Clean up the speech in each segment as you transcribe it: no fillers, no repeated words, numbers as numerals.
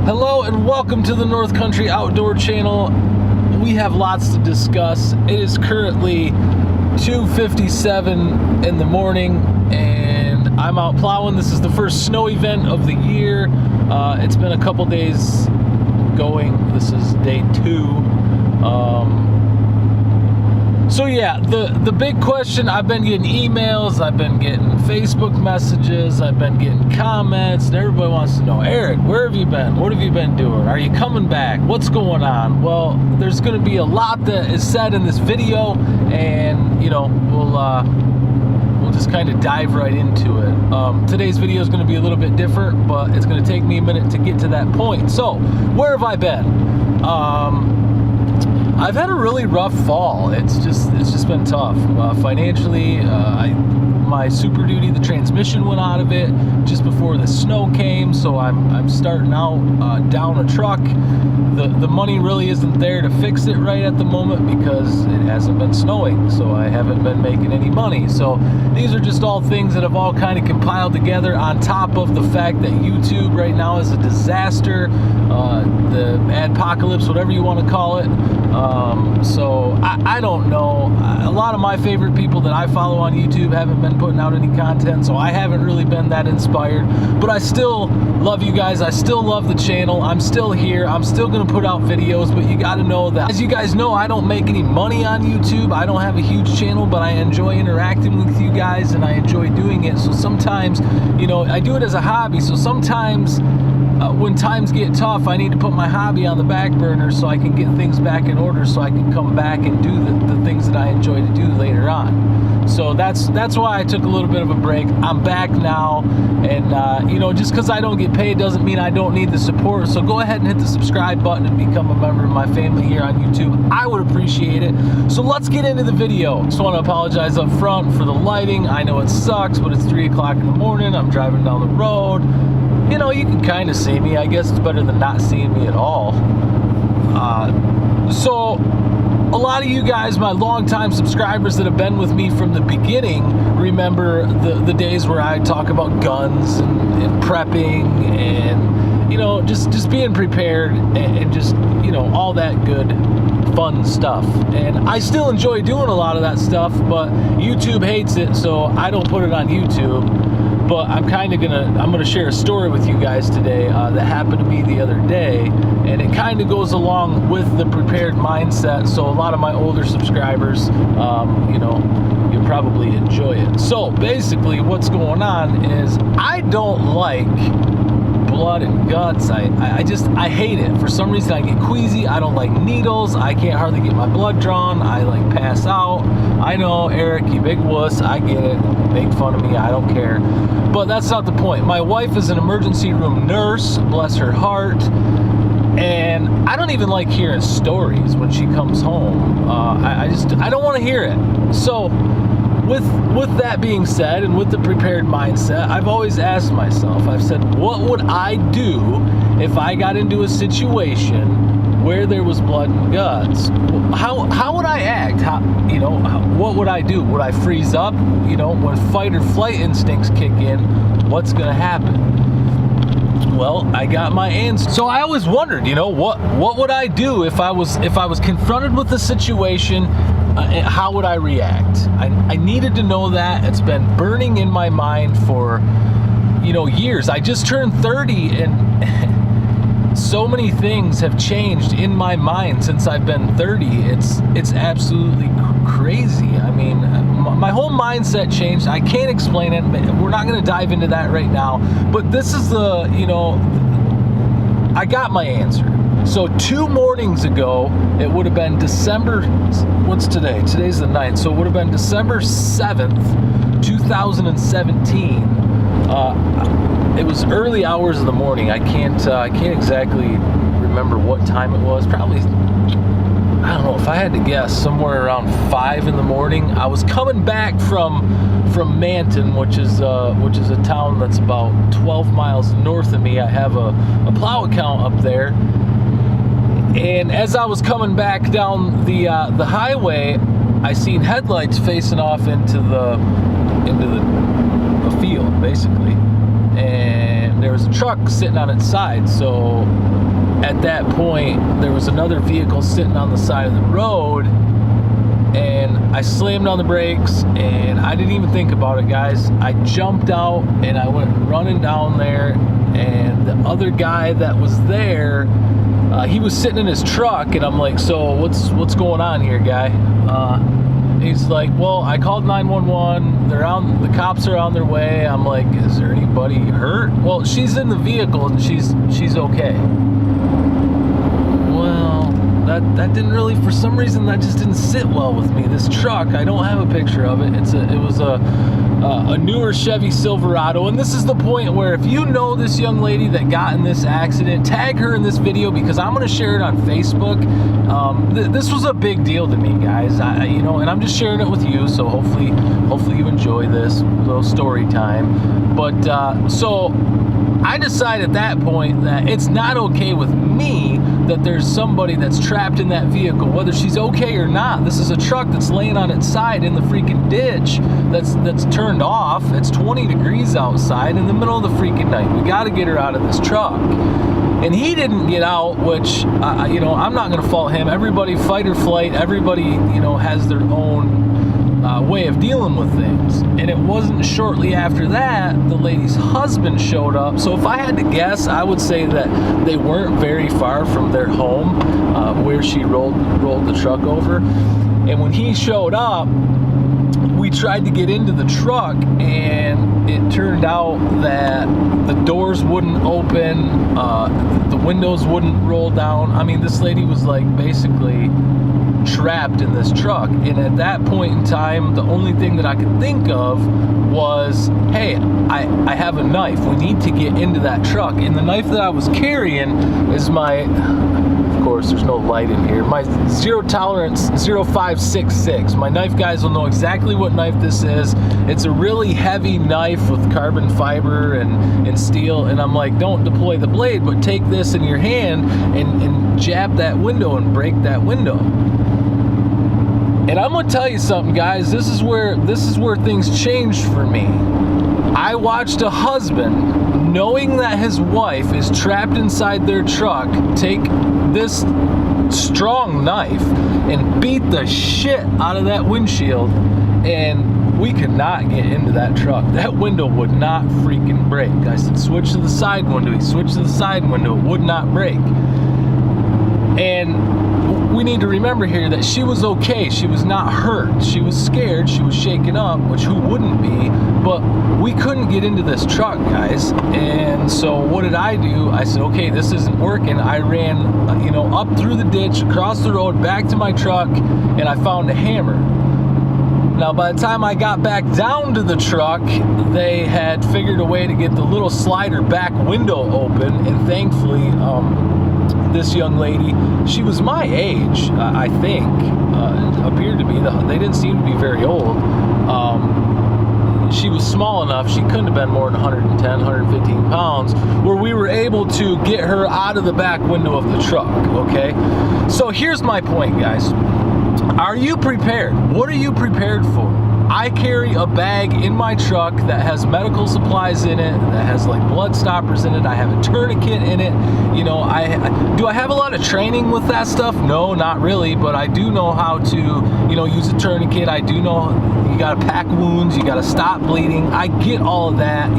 Hello and welcome to the North Country Outdoor Channel. We have lots to discuss. It is currently 2:57 in the morning and I'm out plowing. This is the first snow event of the year. It's been a couple days going. This is day 2. So yeah, the big question, I've been getting emails, I've been getting Facebook messages, I've been getting comments, and everybody wants to know, Eric, where have you been? What have you been doing? Are you coming back? What's going on? Well, there's going to be a lot that is said in this video, and you know, we'll just kind of dive right into it. Today's video is going to be a little bit different, but it's going to take me a minute to get to that point. So, where have I been? I've had a really rough fall. It's just been tough. Financially, my Super Duty, the transmission went out of it just before the snow came, so I'm starting out down a truck. The money really isn't there to fix it right at the moment because it hasn't been snowing, so I haven't been making any money. So these are just all things that have all kind of compiled together, on top of the fact that YouTube right now is a disaster, the adpocalypse, whatever you want to call it. So I don't know. A lot of my favorite people that I follow on YouTube haven't been putting out any content, so I haven't really been that inspired. But I still love you guys. I still love the channel. I'm still here. I'm still going to put out videos, but you got to know that, as you guys know, I don't make any money on YouTube. I don't have a huge channel, but I enjoy interacting with you guys and I enjoy doing it. So sometimes, you know, I do it as a hobby. So sometimes when times get tough, I need to put my hobby on the back burner so I can get things back in order, so I can come back and do the things that I enjoy to do later on. So that's why I took a little bit of a break. I'm back now, and you know, just because I don't get paid doesn't mean I don't need the support. So go ahead and hit the subscribe button and become a member of my family here on YouTube. I would appreciate it. So let's get into the video. Just want to apologize up front for the lighting. I know it sucks, but it's 3 o'clock in the morning. I'm driving down the road. You know, you can kind of see me. I guess it's better than not seeing me at all. So a lot of you guys, my longtime subscribers that have been with me from the beginning, remember the days where I talk about guns and prepping and, you know, just being prepared and just, you know, all that good fun stuff. And I still enjoy doing a lot of that stuff, but YouTube hates it, so I don't put it on YouTube. But I'm gonna share a story with you guys today that happened to me the other day, and it kind of goes along with the prepared mindset. So a lot of my older subscribers, you know, you'll probably enjoy it. So basically, what's going on is I don't like blood and guts. I hate it. For some reason I get queasy. I don't like needles. I can't hardly get my blood drawn. I like pass out. I know, Eric, you big wuss. I get it. Make fun of me. I don't care. But that's not the point. My wife is an emergency room nurse, bless her heart, and I don't even like hearing stories when she comes home. I don't want to hear it. So with that being said, and with the prepared mindset, I've always asked myself, I've said, what would I do if I got into a situation where there was blood and guts? How would I act? What would I do? Would I freeze up? You know, when fight or flight instincts kick in, what's going to happen? Well, I got my answer. So I always wondered, you know, what would I do if I was confronted with the situation? How would I react? I needed to know that. It's been burning in my mind for, you know, years. I just turned 30, and so many things have changed in my mind since I've been 30. It's absolutely crazy. I mean, my whole mindset changed. I can't explain it. We're not going to dive into that right now. But this is I got my answer. So 2 mornings ago, it would have been December, what's today? Today's the 9th. So it would have been December 7th, 2017. It was early hours of the morning. I can't exactly remember what time it was. Probably, I don't know, if I had to guess, somewhere around 5 in the morning. I was coming back from Manton, which is a town that's about 12 miles north of me. I have a plow account up there. And as I was coming back down the highway, I seen headlights facing off into the field, basically. And and there was a truck sitting on its side. So at that point, there was another vehicle sitting on the side of the road, and I slammed on the brakes, and I didn't even think about it, guys. I jumped out and I went running down there, and the other guy that was there, he was sitting in his truck, and I'm like, so what's going on here, guy? He's like, well, I called 911. The cops are on their way. I'm like, is there anybody hurt? Well, she's in the vehicle and she's okay. Well, that didn't really, for some reason, that just didn't sit well with me. This truck, I don't have a picture of it. It was a newer Chevy Silverado, and this is the point where if you know this young lady that got in this accident, tag her in this video, because I'm going to share it on Facebook. This was a big deal to me, guys. And I'm just sharing it with you, so hopefully you enjoy this little story time. But so I decided at that point that it's not okay with me that there's somebody that's trapped in that vehicle, whether she's okay or not. This is a truck that's laying on its side in the freaking ditch that's turned off. It's 20 degrees outside in the middle of the freaking night. We got to get her out of this truck. And he didn't get out, which, I'm not going to fault him. Everybody, fight or flight, everybody, has their own way of dealing with things. And it wasn't shortly after that the lady's husband showed up. So if I had to guess, I would say that they weren't very far from their home where she rolled the truck over. And when he showed up, we tried to get into the truck, and it turned out that the doors wouldn't open, the windows wouldn't roll down. I mean, this lady was like basically trapped in this truck. And at that point in time, the only thing that I could think of was, hey, I have a knife. We need to get into that truck. And the knife that I was carrying is of course, there's no light in here, my zero tolerance 0566. My knife guys will know exactly what knife this is. It's a really heavy knife with carbon fiber and steel. And I'm like, don't deploy the blade, but take this in your hand and jab that window and break that window. And I'm gonna tell you something, guys. This is where things changed for me. I watched a husband, knowing that his wife is trapped inside their truck, take this strong knife and beat the shit out of that windshield, and we could not get into that truck. That window would not freaking break. I said, switch to the side window. He switched to the side window. It would not break. And we need to remember here that she was okay. She was not hurt. She was scared. She was shaken up, which who wouldn't be? But we couldn't get into this truck, guys. And so what did I do? I said, okay, this isn't working. I ran, up through the ditch, across the road, back to my truck, and I found a hammer. Now, by the time I got back down to the truck, they had figured a way to get the little slider back window open, and thankfully, this young lady, she was my age, I think, appeared to be. They didn't seem to be very old. She was small enough, she couldn't have been more than 110, 115 pounds, where we were able to get her out of the back window of the truck, okay? So here's my point, guys. Are you prepared? What are you prepared for? I carry a bag in my truck that has medical supplies in it, that has like blood stoppers in it. I have a tourniquet in it. Do I have a lot of training with that stuff? No, not really, but I do know how to, use a tourniquet. I do know you gotta pack wounds, you gotta stop bleeding. I get all of that,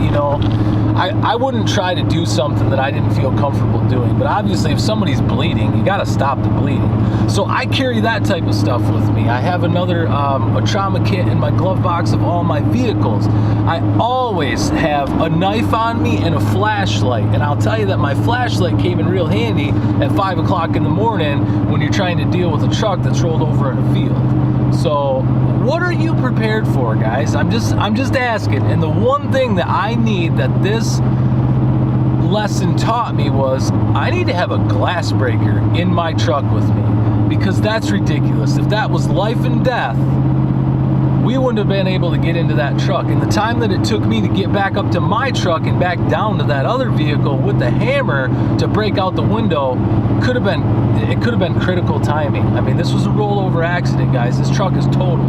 I wouldn't try to do something that I didn't feel comfortable doing, but obviously if somebody's bleeding, you gotta stop the bleeding. So I carry that type of stuff with me. I have another, a trauma kit in my glove box of all my vehicles. I always have a knife on me and a flashlight, and I'll tell you that my flashlight came in real handy at 5 o'clock in the morning when you're trying to deal with a truck that's rolled over in a field. So what are you prepared for, guys? I'm just asking. And the one thing that I need that this lesson taught me was I need to have a glass breaker in my truck with me, because that's ridiculous. If that was life and death, we wouldn't have been able to get into that truck. And the time that it took me to get back up to my truck and back down to that other vehicle with the hammer to break out the window could have been critical timing. I mean, this was a rollover accident, guys. This truck is totaled.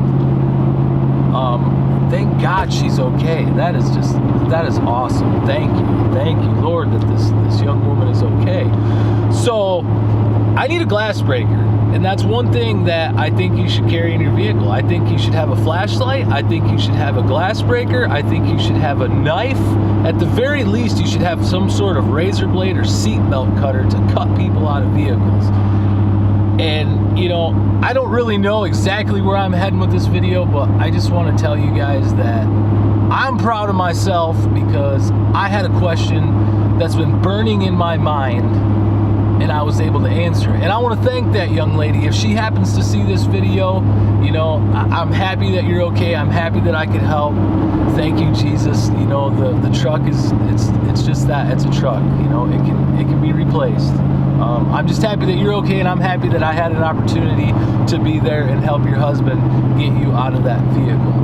Thank God she's okay. That is awesome. Thank you, Lord, that this young woman is okay. So I need a glass breaker, and that's one thing that I think you should carry in your vehicle. I think you should have a flashlight. I think you should have a glass breaker. I think you should have a knife. At the very least, you should have some sort of razor blade or seatbelt cutter to cut people out of vehicles. And, you know, I don't really know exactly where I'm heading with this video, but I just want to tell you guys that I'm proud of myself because I had a question that's been burning in my mind, and I was able to answer it. And I want to thank that young lady. If she happens to see this video, you know, I'm happy that you're okay. I'm happy that I could help. Thank you, Jesus. You know, the truck is, it's just that. It's a truck. You know, it can be replaced. I'm just happy that you're okay, and I'm happy that I had an opportunity to be there and help your husband get you out of that vehicle.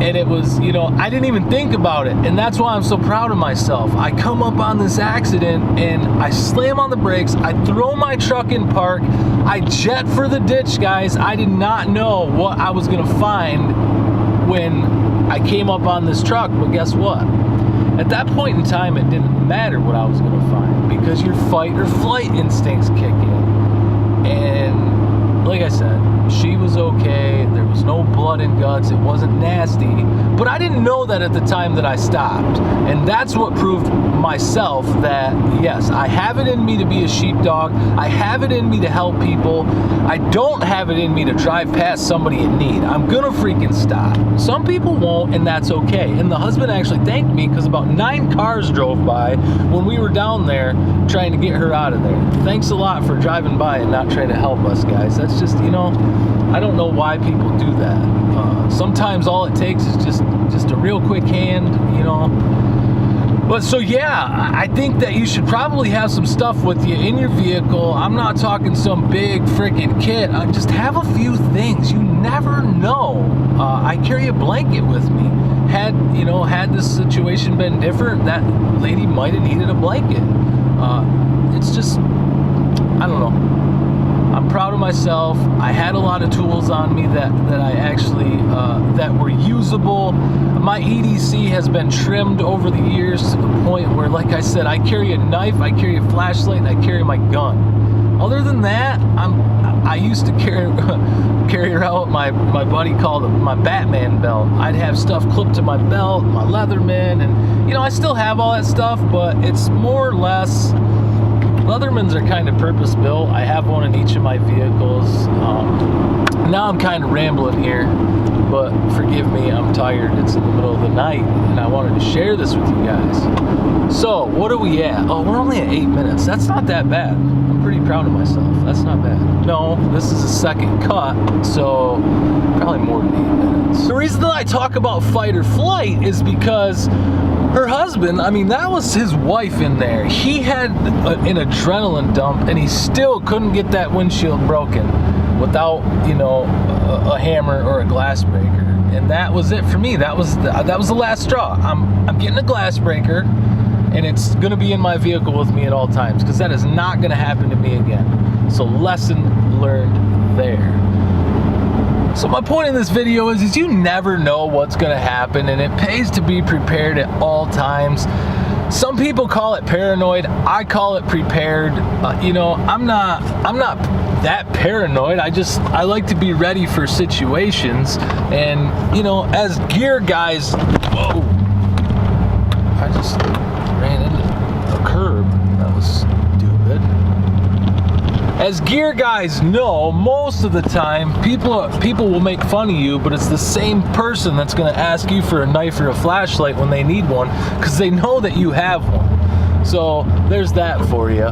And it was, you know, I didn't even think about it. And that's why I'm so proud of myself. I come up on this accident and I slam on the brakes. I throw my truck in park. I jet for the ditch, guys. I did not know what I was going to find when I came up on this truck. But guess what? At that point in time, it didn't matter what I was going to find because your fight or flight instincts kick in. And like I said, she was okay. There was no blood and guts. It wasn't nasty. But I didn't know that at the time that I stopped. And that's what proved myself that, yes, I have it in me to be a sheepdog. I have it in me to help people. I don't have it in me to drive past somebody in need. I'm going to freaking stop. Some people won't, and that's okay. And the husband actually thanked me because about 9 cars drove by when we were down there trying to get her out of there. Thanks a lot for driving by and not trying to help us, guys. That's just, you know, I don't know why people do that. Sometimes all it takes is just a real quick hand, you know. But so yeah, I think that you should probably have some stuff with you in your vehicle. I'm not talking some big freaking kit. Just have a few things. You never know. I carry a blanket with me. Had this situation been different, that lady might have needed a blanket. It's just, I don't know. I'm proud of myself. I had a lot of tools on me that I actually, that were usable. My EDC has been trimmed over the years to the point where, like I said, I carry a knife, I carry a flashlight, and I carry my gun. Other than that, I used to carry around what my buddy called my Batman belt. I'd have stuff clipped to my belt, my Leatherman, and, you know, I still have all that stuff, but it's more or less, Leathermans are kind of purpose-built. I have one in each of my vehicles. Now I'm kind of rambling here, but forgive me, I'm tired. It's in the middle of the night, and I wanted to share this with you guys. So, what are we at? Oh, we're only at 8 minutes. That's not that bad. I'm pretty proud of myself. That's not bad. No, this is a second cut, so probably more than 8 minutes. The reason that I talk about fight or flight is because her husband, I mean, that was his wife in there. He had an adrenaline dump, and he still couldn't get that windshield broken without, you know, a hammer or a glass breaker. And that was it for me. That was the last straw. I'm getting a glass breaker, and it's going to be in my vehicle with me at all times, because that is not going to happen to me again. So lesson learned there. So my point in this video is you never know what's going to happen, and it pays to be prepared at all times. Some people call it paranoid. I call it prepared. You know, I'm not that paranoid. I like to be ready for situations. And, you know, as gear guys, whoa, I just ran into a curb. That was stupid. As gear guys know, most of the time, people will make fun of you, but it's the same person that's going to ask you for a knife or a flashlight when they need one, because they know that you have one. So there's that for you.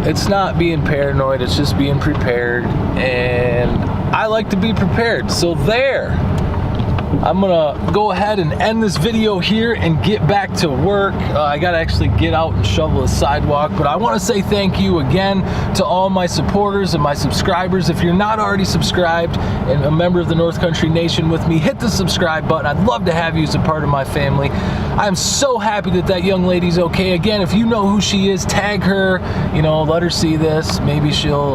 It's not being paranoid, it's just being prepared, and I like to be prepared. So there. I'm gonna go ahead and end this video here and get back to work. I gotta actually get out and shovel the sidewalk, but I want to say thank you again to all my supporters and my subscribers. If you're not already subscribed and a member of the North Country Nation with me, hit the subscribe button. I'd love to have you as a part of my family. I'm so happy that that young lady's okay. Again, if you know who she is, tag her, you know, let her see this. Maybe she'll,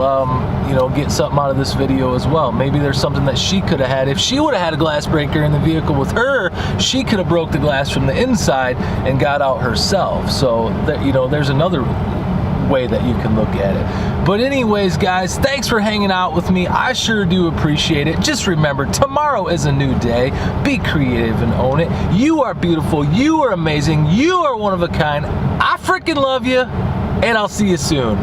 you know, get something out of this video as well. Maybe there's something that she could have had. If she would have had a glass breaker in the vehicle with her, she could have broke the glass from the inside and got out herself. So, that, you know, there's another way that you can look at it. But anyways, guys, thanks for hanging out with me. I sure do appreciate it. Just remember, tomorrow is a new day. Be creative and own it. You are beautiful. You are amazing. You are one of a kind. I freaking love you, and I'll see you soon.